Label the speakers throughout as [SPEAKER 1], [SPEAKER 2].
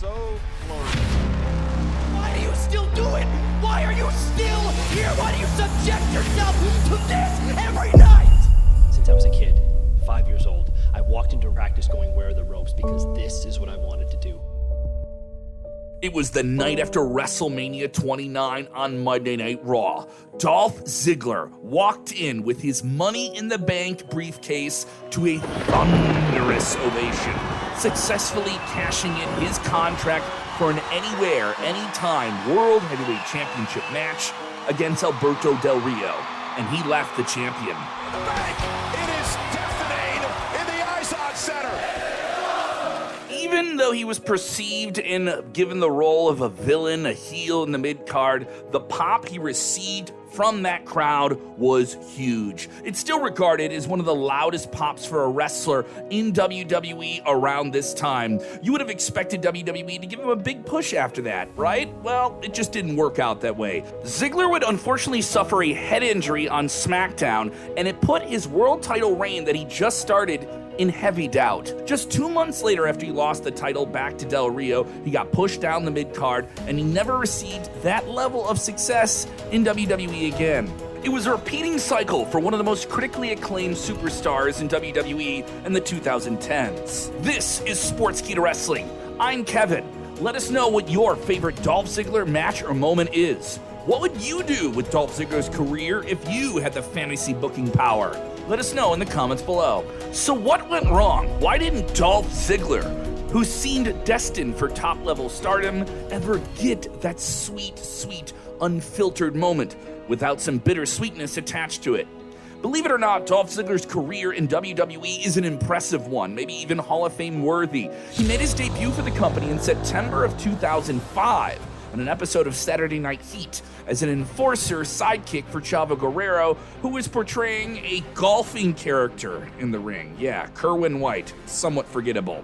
[SPEAKER 1] so glorious.
[SPEAKER 2] Why do you still do it? Why are you still here? Why do you subject yourself to this every night?
[SPEAKER 3] Since I was a kid, 5 years old, I walked into practice going, where are the ropes? Because this is what I wanted to do.
[SPEAKER 4] It was the night after WrestleMania 29 on Monday Night Raw. Dolph Ziggler walked in with his Money in the Bank briefcase to a thunderous ovation, successfully cashing in his contract for an anywhere, anytime World Heavyweight Championship match against Alberto Del Rio, and he left the champion.
[SPEAKER 5] The bank, it is deafening in the Izod Center.
[SPEAKER 4] Even though he was perceived and given the role of a villain, a heel in the mid-card, the pop he received from that crowd was huge. It's still regarded as one of the loudest pops for a wrestler in WWE around this time. You would have expected WWE to give him a big push after that, right? Well, it just didn't work out that way. Ziggler would unfortunately suffer a head injury on SmackDown, and it put his world title reign that he just started in heavy doubt. Just 2 months later, after he lost the title back to Del Rio, he got pushed down the mid-card, and he never received that level of success in WWE again. It was a repeating cycle for one of the most critically acclaimed superstars in WWE in the 2010s. This is Sportskeeda Wrestling. I'm Kevin. Let us know what your favorite Dolph Ziggler match or moment is. What would you do with Dolph Ziggler's career if you had the fantasy booking power? Let us know in the comments below. So what went wrong? Why didn't Dolph Ziggler, who seemed destined for top-level stardom, ever get that sweet, sweet, unfiltered moment without some bittersweetness attached to it? Believe it or not, Dolph Ziggler's career in WWE is an impressive one, maybe even Hall of Fame worthy. He made his debut for the company in September of 2005 on an episode of Saturday Night Heat as an enforcer sidekick for Chavo Guerrero, who was portraying a golfing character in the ring. Yeah, Kerwin White, somewhat forgettable.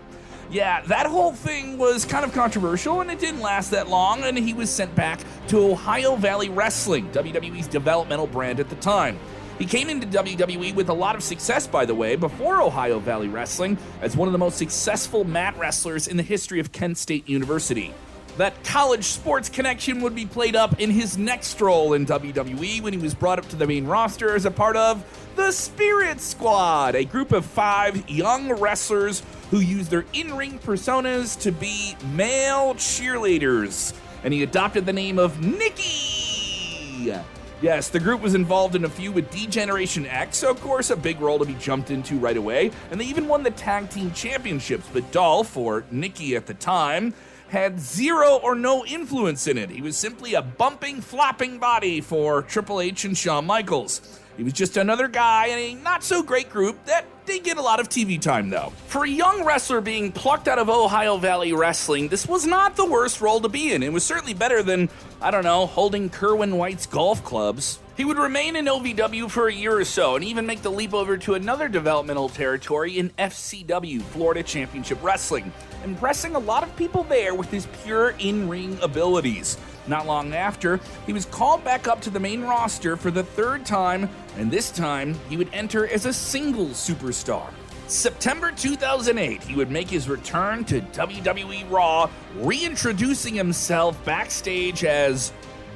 [SPEAKER 4] Yeah, that whole thing was kind of controversial, and it didn't last that long, and he was sent back to Ohio Valley Wrestling, WWE's developmental brand at the time. He came into WWE with a lot of success, by the way, before Ohio Valley Wrestling, as one of the most successful mat wrestlers in the history of Kent State University. That college sports connection would be played up in his next role in WWE when he was brought up to the main roster as a part of the Spirit Squad, a group of 5 young wrestlers who used their in-ring personas to be male cheerleaders, and he adopted the name of Nikki. Yes, the group was involved in a feud with D-Generation X, so of course a big role to be jumped into right away, and they even won the tag team championships, but Dolph, or Nikki at the time, had zero or no influence in it. He was simply a bumping, flopping body for Triple H and Shawn Michaels. He was just another guy in a not-so-great group that did get a lot of TV time, though. For a young wrestler being plucked out of Ohio Valley Wrestling, this was not the worst role to be in. It was certainly better than, I don't know, holding Kerwin White's golf clubs. He would remain in OVW for a year or so and even make the leap over to another developmental territory in FCW, Florida Championship Wrestling, impressing a lot of people there with his pure in-ring abilities. Not long after, he was called back up to the main roster for the 3rd time, and this time he would enter as a singles superstar. September 2008, he would make his return to WWE Raw, reintroducing himself backstage as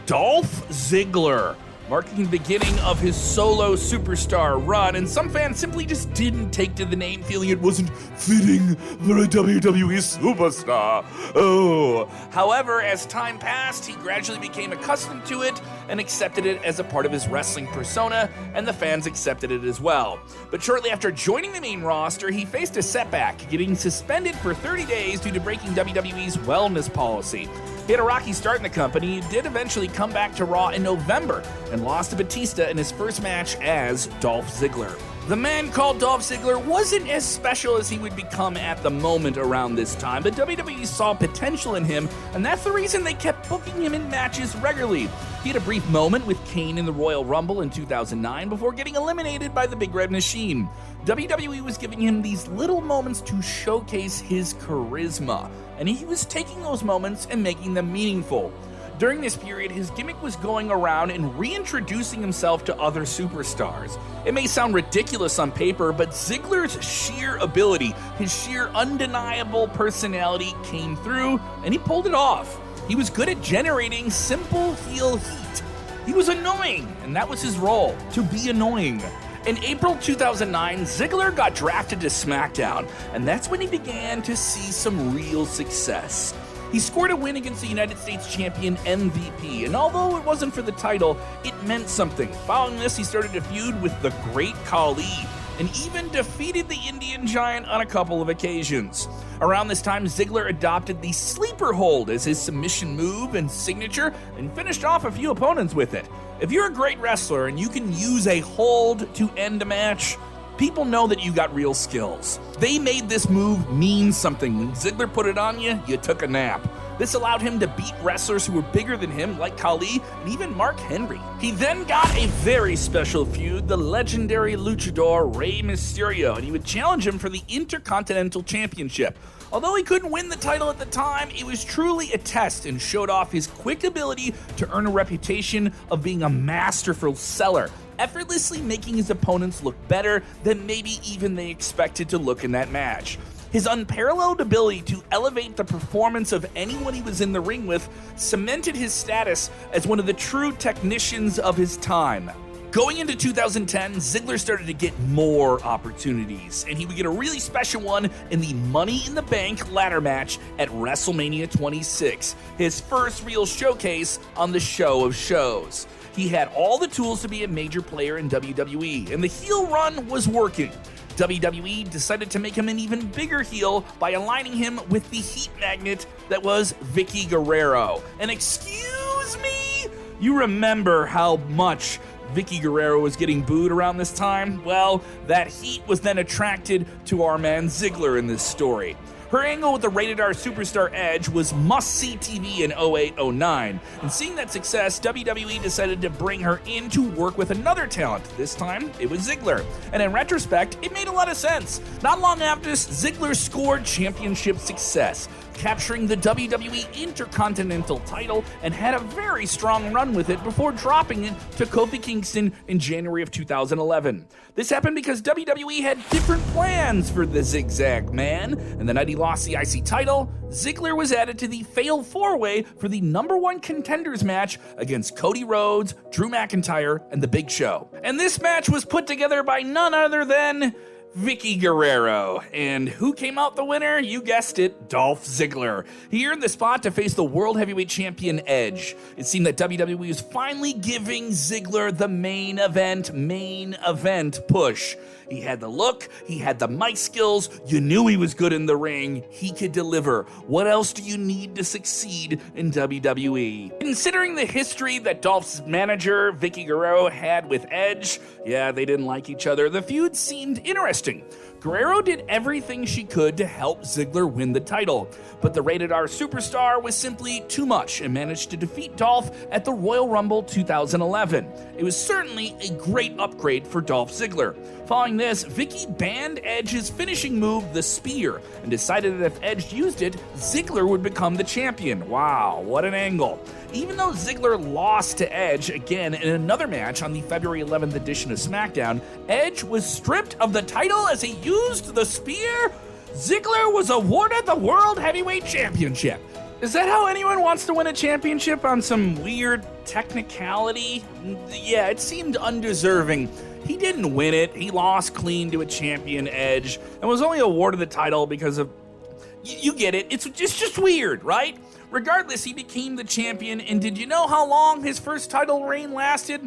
[SPEAKER 4] Dolph Ziggler, marking the beginning of his solo superstar run, and some fans simply just didn't take to the name, feeling it wasn't fitting for a WWE superstar. Oh. However, as time passed, he gradually became accustomed to it and accepted it as a part of his wrestling persona, and the fans accepted it as well. But shortly after joining the main roster, he faced a setback, getting suspended for 30 days due to breaking WWE's wellness policy. He had a rocky start in the company. He did eventually come back to Raw in November and lost to Batista in his first match as Dolph Ziggler. The man called Dolph Ziggler wasn't as special as he would become at the moment around this time, but WWE saw potential in him, and that's the reason they kept booking him in matches regularly. He had a brief moment with Kane in the Royal Rumble in 2009 before getting eliminated by the Big Red Machine. WWE was giving him these little moments to showcase his charisma, and he was taking those moments and making them meaningful. During this period, his gimmick was going around and reintroducing himself to other superstars. It may sound ridiculous on paper, but Ziggler's sheer ability, his sheer undeniable personality came through, and he pulled it off. He was good at generating simple heel heat. He was annoying, and that was his role, to be annoying. In April 2009, Ziggler got drafted to SmackDown, and that's when he began to see some real success. He scored a win against the United States champion MVP, and although it wasn't for the title, it meant something. Following this, he started a feud with the Great Khali, and even defeated the Indian Giant on a couple of occasions. Around this time, Ziggler adopted the sleeper hold as his submission move and signature, and finished off a few opponents with it. If you're a great wrestler and you can use a hold to end a match, people know that you got real skills. They made this move mean something. When Ziggler put it on you, you took a nap. This allowed him to beat wrestlers who were bigger than him, like Khali and even Mark Henry. He then got a very special feud, the legendary luchador Rey Mysterio, and he would challenge him for the Intercontinental Championship. Although he couldn't win the title at the time, it was truly a test and showed off his quick ability to earn a reputation of being a masterful seller, effortlessly making his opponents look better than maybe even they expected to look in that match. His unparalleled ability to elevate the performance of anyone he was in the ring with cemented his status as one of the true technicians of his time. Going into 2010, Ziggler started to get more opportunities, and he would get a really special one in the Money in the Bank ladder match at WrestleMania 26, his first real showcase on the show of shows. He had all the tools to be a major player in WWE, and the heel run was working. WWE decided to make him an even bigger heel by aligning him with the heat magnet that was Vicky Guerrero. And excuse me, you remember how much Vicky Guerrero was getting booed around this time? Well, that heat was then attracted to our man Ziggler in this story. Her angle with the Rated R superstar Edge was must-see TV in 08-09, and seeing that success, WWE decided to bring her in to work with another talent. This time, it was Ziggler, and in retrospect, it made a lot of sense. Not long after this, Ziggler scored championship success, capturing the WWE Intercontinental title, and had a very strong run with it before dropping it to Kofi Kingston in January of 2011. This happened because WWE had different plans for the Zigzag Man, and the night he lost the IC title, Ziggler was added to the Fatal 4-Way for the #1 contenders match against Cody Rhodes, Drew McIntyre, and The Big Show. And this match was put together by none other than Vicky Guerrero. And who came out the winner? You guessed it, Dolph Ziggler. He earned the spot to face the World Heavyweight Champion Edge. It seemed that WWE was finally giving Ziggler the main event push. He had the look, he had the mic skills, you knew he was good in the ring, he could deliver. What else do you need to succeed in WWE? Considering the history that Dolph's manager, Vicky Guerrero, had with Edge, yeah, they didn't like each other, the feud seemed interesting. Guerrero did everything she could to help Ziggler win the title, but the Rated R superstar was simply too much and managed to defeat Dolph at the Royal Rumble 2011. It was certainly a great upgrade for Dolph Ziggler. Following this, Vicky banned Edge's finishing move, the Spear, and decided that if Edge used it, Ziggler would become the champion. Wow, what an angle. Even though Ziggler lost to Edge again in another match on the February 11th edition of SmackDown, Edge was stripped of the title as he used the Spear. Ziggler was awarded the World Heavyweight Championship. Is that how anyone wants to win a championship, on some weird technicality? Yeah, it seemed undeserving. He didn't win it. He lost clean to a champion, Edge, and was only awarded the title because of... You get it. It's just weird, right? Regardless, he became the champion, and did you know how long his first title reign lasted?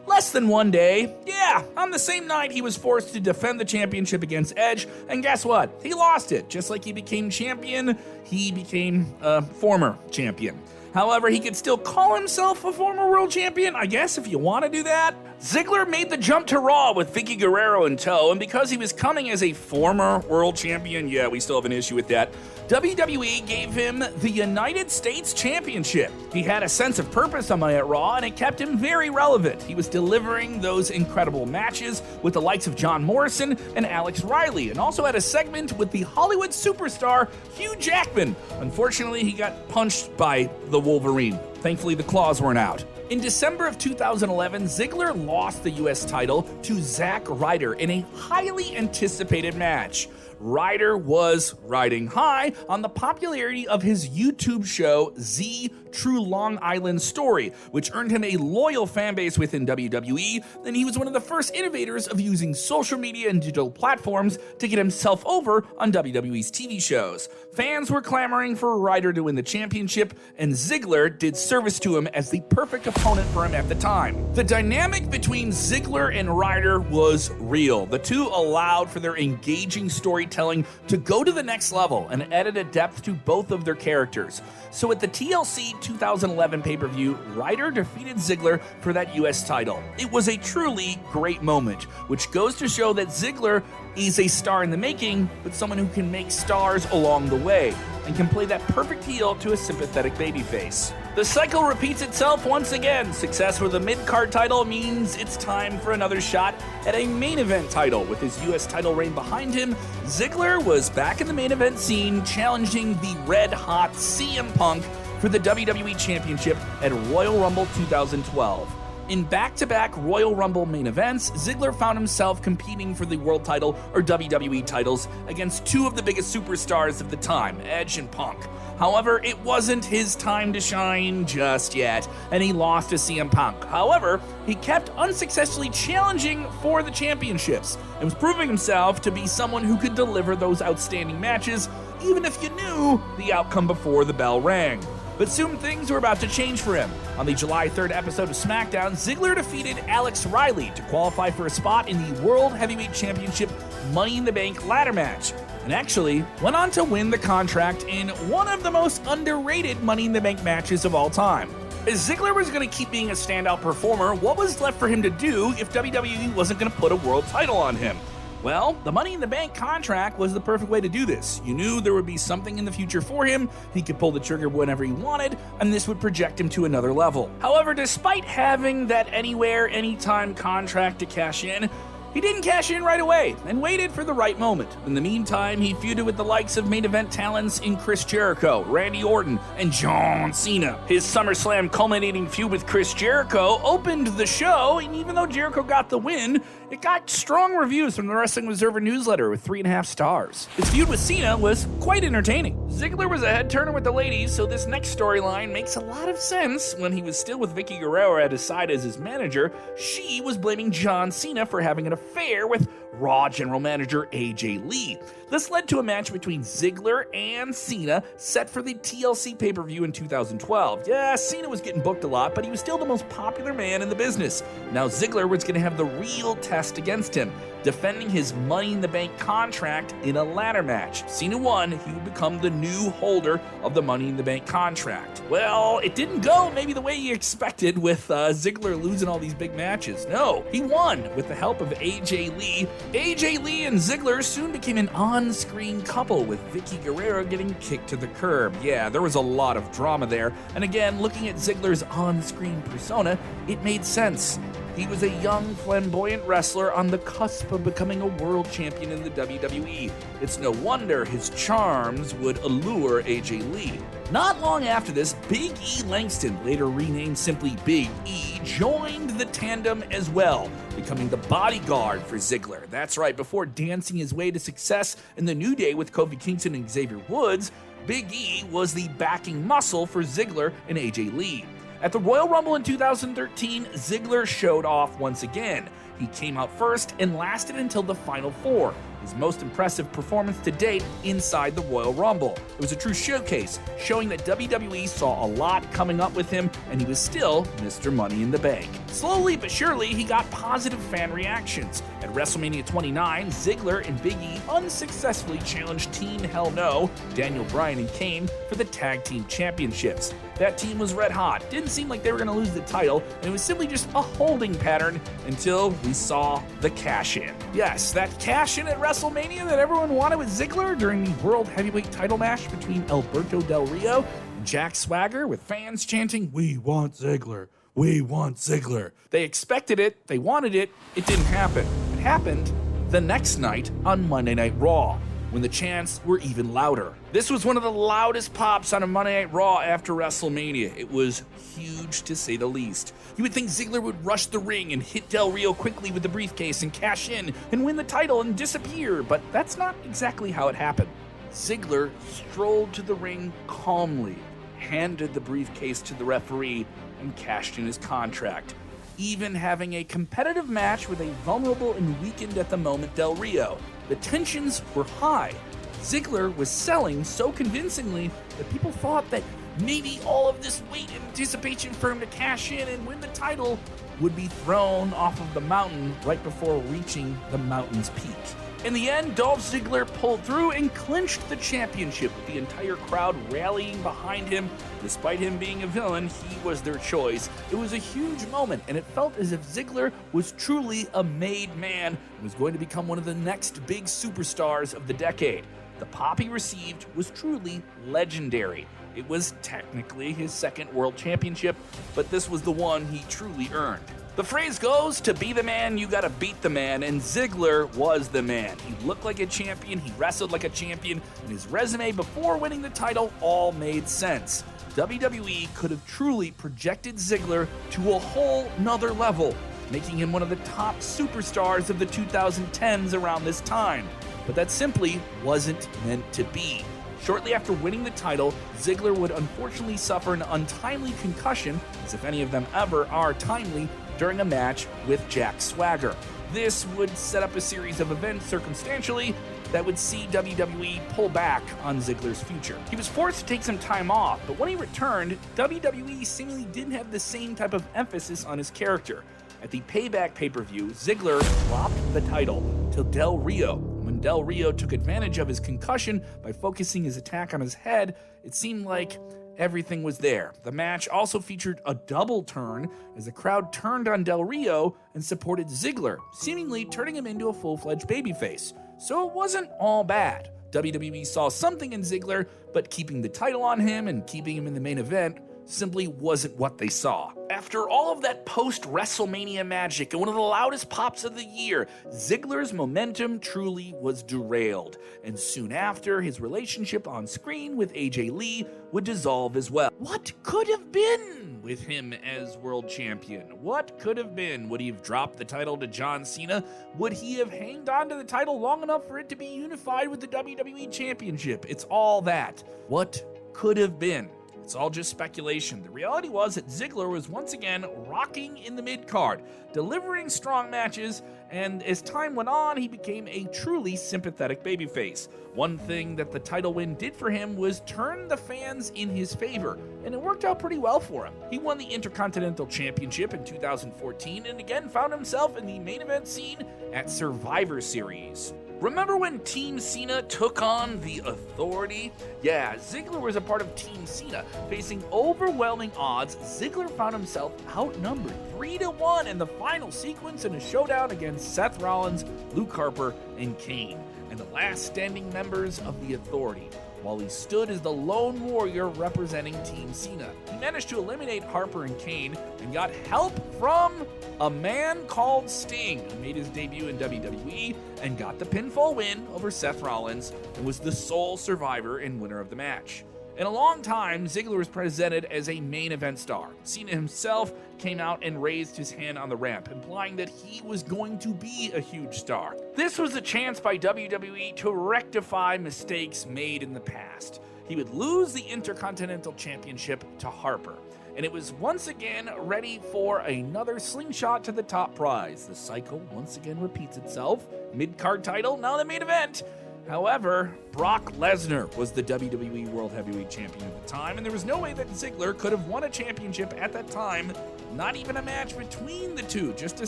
[SPEAKER 4] Less than one day. Yeah, on the same night he was forced to defend the championship against Edge, and guess what? He lost it. Just like he became champion, he became a former champion. However, he could still call himself a former world champion, I guess, if you want to do that. Ziggler made the jump to Raw with Vicky Guerrero in tow, and because he was coming as a former world champion, yeah, we still have an issue with that, WWE gave him the United States Championship. He had a sense of purpose on Monday at Raw, and it kept him very relevant. He was delivering those incredible matches with the likes of John Morrison and Alex Riley, and also had a segment with the Hollywood superstar Hugh Jackman. Unfortunately, he got punched by the Wolverine. Thankfully, the claws weren't out. In December of 2011, Ziggler lost the US title to Zack Ryder in a highly anticipated match. Ryder was riding high on the popularity of his YouTube show, Z True Long Island Story, which earned him a loyal fan base within WWE, and he was one of the first innovators of using social media and digital platforms to get himself over on WWE's TV shows. Fans were clamoring for Ryder to win the championship, and Ziggler did service to him as the perfect opponent for him at the time. The dynamic between Ziggler and Ryder was real. The two allowed for their engaging storytelling to go to the next level and added a depth to both of their characters. So at the TLC 2011 pay-per-view, Ryder defeated Ziggler for that US title. It was a truly great moment, which goes to show that Ziggler is a star in the making, but someone who can make stars along the way and can play that perfect heel to a sympathetic babyface. The cycle repeats itself once again. Success with a mid-card title means it's time for another shot at a main event title. With his US title reign behind him, Ziggler was back in the main event scene, challenging the red-hot CM Punk for the WWE Championship at Royal Rumble 2012. In back-to-back Royal Rumble main events, Ziggler found himself competing for the world title or WWE titles against two of the biggest superstars of the time, Edge and Punk. However, it wasn't his time to shine just yet, and he lost to CM Punk. However, he kept unsuccessfully challenging for the championships and was proving himself to be someone who could deliver those outstanding matches, even if you knew the outcome before the bell rang. But soon things were about to change for him. On the July 3rd episode of SmackDown, Ziggler defeated Alex Riley to qualify for a spot in the World Heavyweight Championship Money in the Bank ladder match, and actually went on to win the contract in one of the most underrated Money in the Bank matches of all time. As Ziggler was going to keep being a standout performer, what was left for him to do if WWE wasn't going to put a world title on him? Well, the Money in the Bank contract was the perfect way to do this. You knew there would be something in the future for him, he could pull the trigger whenever he wanted, and this would project him to another level. However, despite having that anywhere, anytime contract to cash in, he didn't cash in right away and waited for the right moment. In the meantime, he feuded with the likes of main event talents in Chris Jericho, Randy Orton, and John Cena. His SummerSlam culminating feud with Chris Jericho opened the show, and even though Jericho got the win, it got strong reviews from the Wrestling Observer newsletter with 3.5 stars. His feud with Cena was quite entertaining. Ziggler was a head turner with the ladies, so this next storyline makes a lot of sense. When he was still with Vicky Guerrero at his side as his manager, she was blaming John Cena for having an affair with Raw general manager AJ Lee. This led to a match between Ziggler and Cena set for the TLC pay-per-view in 2012. Yeah, Cena was getting booked a lot, but he was still the most popular man in the business. Now Ziggler was going to have the real test against him, defending his Money in the Bank contract in a ladder match. Cena won, he would become the new holder of the Money in the Bank contract. Well, it didn't go maybe the way you expected with Ziggler losing all these big matches. No, he won with the help of AJ Lee. AJ Lee and Ziggler soon became an on-screen couple, with Vicky Guerrero getting kicked to the curb. Yeah, there was a lot of drama there, and again, looking at Ziggler's on-screen persona, it made sense. He was a young, flamboyant wrestler on the cusp of becoming a world champion in the WWE. It's no wonder his charms would allure AJ Lee. Not long after this, Big E Langston, later renamed simply Big E, joined the tandem as well, becoming the bodyguard for Ziggler. That's right, before dancing his way to success in the New Day with Kofi Kingston and Xavier Woods, Big E was the backing muscle for Ziggler and AJ Lee. At the Royal Rumble in 2013, Ziggler showed off once again. He came out first and lasted until the Final Four, his most impressive performance to date inside the Royal Rumble. It was a true showcase, showing that WWE saw a lot coming up with him, and he was still Mr. Money in the Bank. Slowly but surely, he got positive fan reactions. At WrestleMania 29, Ziggler and Big E unsuccessfully challenged Team Hell No, Daniel Bryan and Kane, for the Tag Team Championships. That team was red hot, didn't seem like they were going to lose the title, and it was simply just a holding pattern until we saw the cash-in. Yes, that cash-in at WrestleMania that everyone wanted with Ziggler during the World Heavyweight title match between Alberto Del Rio and Jack Swagger, with fans chanting, "We want Ziggler, we want Ziggler." They expected it, they wanted it, it didn't happen. It happened the next night on Monday Night Raw. when the chants were even louder. This was one of the loudest pops on a Monday Night Raw after WrestleMania. It was huge to say the least. You would think Ziggler would rush the ring and hit Del Rio quickly with the briefcase and cash in and win the title and disappear, but that's not exactly how it happened. Ziggler strolled to the ring calmly, handed the briefcase to the referee, and cashed in his contract, even having a competitive match with a vulnerable and weakened at the moment Del Rio. The tensions were high. Ziggler was selling so convincingly that people thought that maybe all of this wait and anticipation for him to cash in and win the title would be thrown off of the mountain right before reaching the mountain's peak. In the end, Dolph Ziggler pulled through and clinched the championship, with the entire crowd rallying behind him. Despite him being a villain, he was their choice. It was a huge moment, and it felt as if Ziggler was truly a made man and was going to become one of the next big superstars of the decade. The pop he received was truly legendary. It was technically his second world championship, but this was the one he truly earned. The phrase goes, to be the man, you gotta beat the man, and Ziggler was the man. He looked like a champion, he wrestled like a champion, and his resume before winning the title all made sense. WWE could have truly projected Ziggler to a whole nother level, making him one of the top superstars of the 2010s around this time. But that simply wasn't meant to be. Shortly after winning the title, Ziggler would unfortunately suffer an untimely concussion, as if any of them ever are timely, during a match with Jack Swagger. This would set up a series of events circumstantially that would see WWE pull back on Ziggler's future. He was forced to take some time off, but when he returned, WWE seemingly didn't have the same type of emphasis on his character. At the Payback pay-per-view, Ziggler dropped the title to Del Rio. When Del Rio took advantage of his concussion by focusing his attack on his head, it seemed like everything was there. The match also featured a double turn as the crowd turned on Del Rio and supported Ziggler, seemingly turning him into a full-fledged babyface. So it wasn't all bad. WWE saw something in Ziggler, but keeping the title on him and keeping him in the main event simply wasn't what they saw. After all of that post-WrestleMania magic and one of the loudest pops of the year, Ziggler's momentum truly was derailed, and soon after, his relationship on screen with AJ Lee would dissolve as well. What could have been with him as world champion? What could have been? Would he have dropped the title to John Cena? Would he have hanged on to the title long enough for it to be unified with the WWE Championship? It's all that. What could have been? It's all just speculation. The reality was that Ziggler was once again rocking in the mid-card, delivering strong matches, and as time went on, he became a truly sympathetic babyface. One thing that the title win did for him was turn the fans in his favor, and it worked out pretty well for him. He won the Intercontinental Championship in 2014 and again found himself in the main event scene at Survivor Series. Remember when Team Cena took on The Authority? Yeah, Ziggler was a part of Team Cena. Facing overwhelming odds, Ziggler found himself outnumbered 3-1 in the final sequence in a showdown against Seth Rollins, Luke Harper, and Kane, and the last standing members of The Authority, while he stood as the lone warrior representing Team Cena. He managed to eliminate Harper and Kane and got help from a man called Sting, who made his debut in WWE and got the pinfall win over Seth Rollins and was the sole survivor and winner of the match. In a long time, Ziggler was presented as a main event star. Cena himself came out and raised his hand on the ramp, implying that he was going to be a huge star. This was a chance by WWE to rectify mistakes made in the past. He would lose the Intercontinental Championship to Harper, and it was once again ready for another slingshot to the top prize. The cycle once again repeats itself. Mid-card title, now the main event. However, Brock Lesnar was the WWE World Heavyweight Champion at the time, and there was no way that Ziggler could have won a championship at that time. Not even a match between the two, just a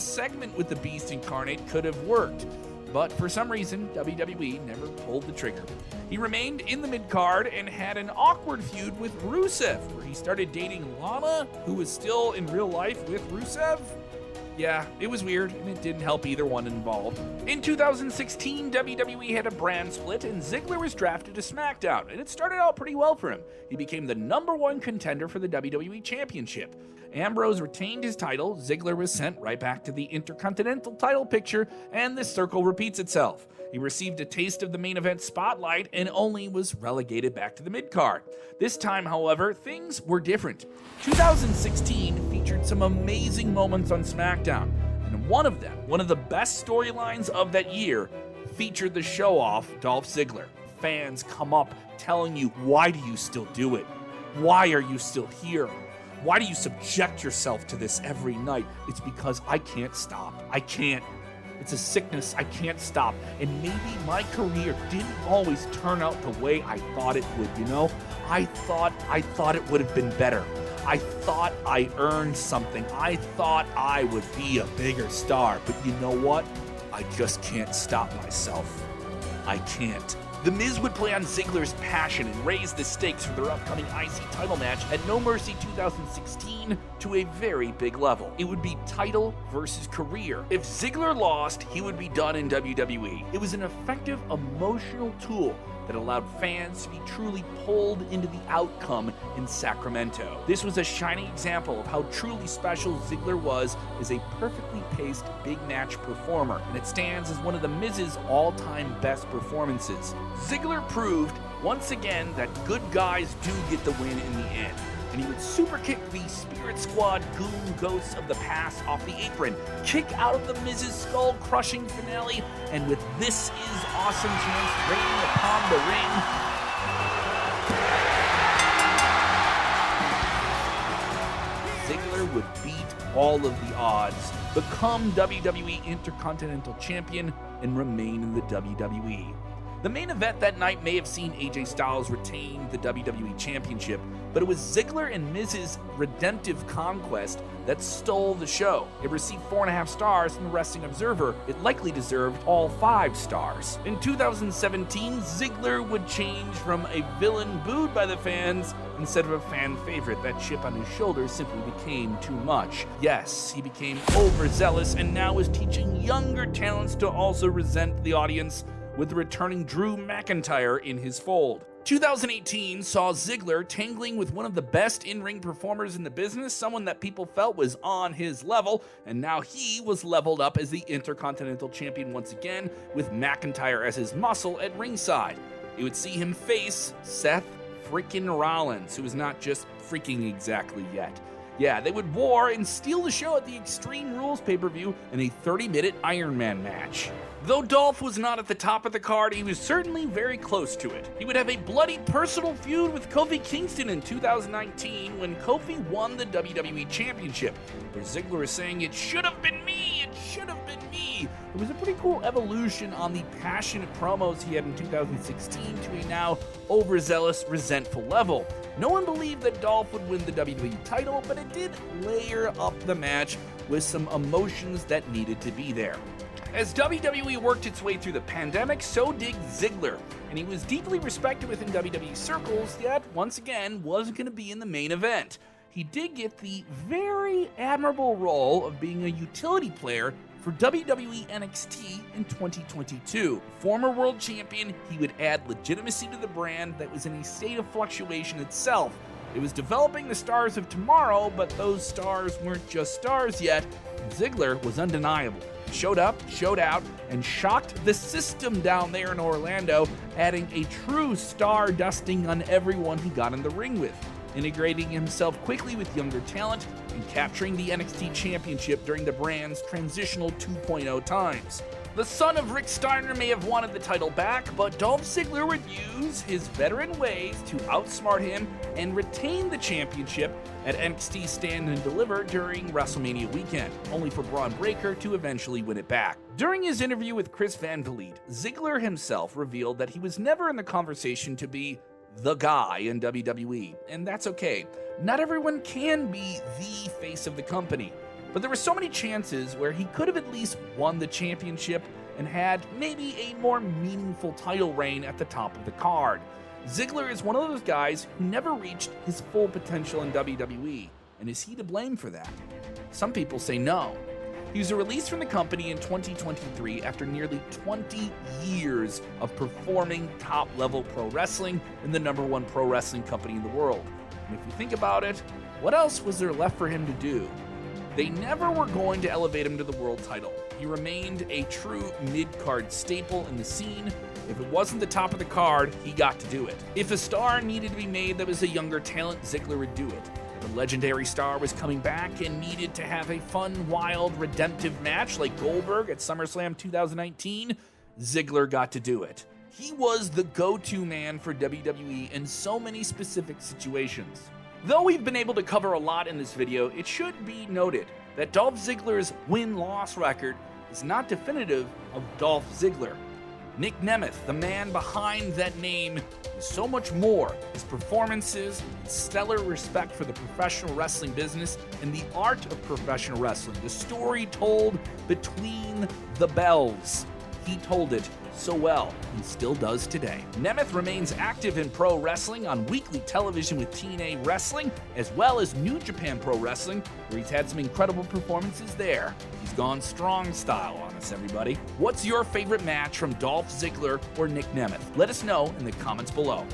[SPEAKER 4] segment with the Beast Incarnate could have worked. But for some reason, WWE never pulled the trigger. He remained in the mid-card and had an awkward feud with Rusev, where he started dating Lana, who was still in real life with Rusev. Yeah, it was weird, and it didn't help either one involved. In 2016, WWE had a brand split, and Ziggler was drafted to SmackDown, and it started out pretty well for him. He became the #1 contender for the WWE Championship. Ambrose retained his title, Ziggler was sent right back to the Intercontinental title picture, and this circle repeats itself. He received a taste of the main event spotlight and only was relegated back to the mid-card. This time, however, things were different. 2016 featured some amazing moments on SmackDown, and one of them, one of the best storylines of that year, featured the show-off Dolph Ziggler. Fans come up telling you, why do you still do it? Why are you still here? Why do you subject yourself to this every night? It's because I can't stop. I can't. It's a sickness. I can't stop. And maybe my career didn't always turn out the way I thought it would, you know? I thought it would have been better. I thought I earned something. I thought I would be a bigger star. But you know what? I just can't stop myself. I can't. The Miz would play on Ziggler's passion and raise the stakes for their upcoming IC title match at No Mercy 2016 to a very big level. It would be title versus career. If Ziggler lost, he would be done in WWE. It was an effective emotional tool that allowed fans to be truly pulled into the outcome in Sacramento. This was a shining example of how truly special Ziggler was as a perfectly paced big match performer, and it stands as one of the Miz's all-time best performances. Ziggler proved once again that good guys do get the win in the end, and he would super kick the Spirit Squad goon ghosts of the past off the apron, kick out of the Miz's skull-crushing finale, and with This Is Awesome chants raining upon the ring, Ziggler would beat all of the odds, become WWE Intercontinental Champion, and remain in the WWE. The main event that night may have seen AJ Styles retain the WWE Championship, but it was Ziggler and Miz's redemptive conquest that stole the show. It received 4.5 stars from the Wrestling Observer. It likely deserved all 5 stars. In 2017, Ziggler would change from a villain booed by the fans instead of a fan favorite. That chip on his shoulder simply became too much. Yes, he became overzealous and now is teaching younger talents to also resent the audience, with the returning Drew McIntyre in his fold. 2018 saw Ziggler tangling with one of the best in-ring performers in the business, someone that people felt was on his level, and now he was leveled up as the Intercontinental Champion once again, with McIntyre as his muscle at ringside. It would see him face Seth freaking Rollins, who is not just freaking exactly yet. Yeah, they would war and steal the show at the Extreme Rules pay-per-view in a 30-minute Iron Man match. Though Dolph was not at the top of the card, he was certainly very close to it. He would have a bloody personal feud with Kofi Kingston in 2019 when Kofi won the WWE Championship, where Ziggler is saying, "It should have been me, it should have been me." It was a pretty cool evolution on the passionate promos he had in 2016 to a now overzealous, resentful level. No one believed that Dolph would win the WWE title, but it did layer up the match with some emotions that needed to be there. As WWE worked its way through the pandemic, so did Ziggler, and he was deeply respected within WWE circles, yet once again wasn't going to be in the main event. He did get the very admirable role of being a utility player for WWE NXT in 2022. Former world champion, he would add legitimacy to the brand that was in a state of fluctuation itself. It was developing the stars of tomorrow, but those stars weren't just stars yet. Ziggler was undeniable. He showed up, showed out, and shocked the system down there in Orlando, adding a true star dusting on everyone he got in the ring with, integrating himself quickly with younger talent and capturing the NXT Championship during the brand's transitional 2.0 times. The son of Rick Steiner may have wanted the title back, but Dolph Ziggler would use his veteran ways to outsmart him and retain the championship at NXT Stand and Deliver during WrestleMania weekend, only for Braun Breaker to eventually win it back. During his interview with Chris Van Vliet, Ziggler himself revealed that he was never in the conversation to be the guy in WWE, and that's okay. Not everyone can be the face of the company. But there were so many chances where he could have at least won the championship and had maybe a more meaningful title reign at the top of the card. Ziggler is one of those guys who never reached his full potential in WWE, and is he to blame for that? Some people say no. He was released from the company in 2023 after nearly 20 years of performing top-level pro wrestling in the #1 pro wrestling company in the world. And if you think about it, what else was there left for him to do? They never were going to elevate him to the world title. he remained a true mid-card staple in the scene. If it wasn't the top of the card, he got to do it. If a star needed to be made that was a younger talent, Ziggler would do it. If a legendary star was coming back and needed to have a fun, wild, redemptive match like Goldberg at SummerSlam 2019, Ziggler got to do it. He was the go-to man for WWE in so many specific situations. Though we've been able to cover a lot in this video, it should be noted that Dolph Ziggler's win-loss record is not definitive of Dolph Ziggler. Nick Nemeth, the man behind that name, is so much more. His performances, his stellar respect for the professional wrestling business and the art of professional wrestling, the story told between the bells. He told it so well, and still does today. Nemeth remains active in pro wrestling on weekly television with TNA Wrestling, as well as New Japan Pro Wrestling, where he's had some incredible performances there. He's gone strong style on us, everybody. What's your favorite match from Dolph Ziggler or Nick Nemeth? Let us know in the comments below.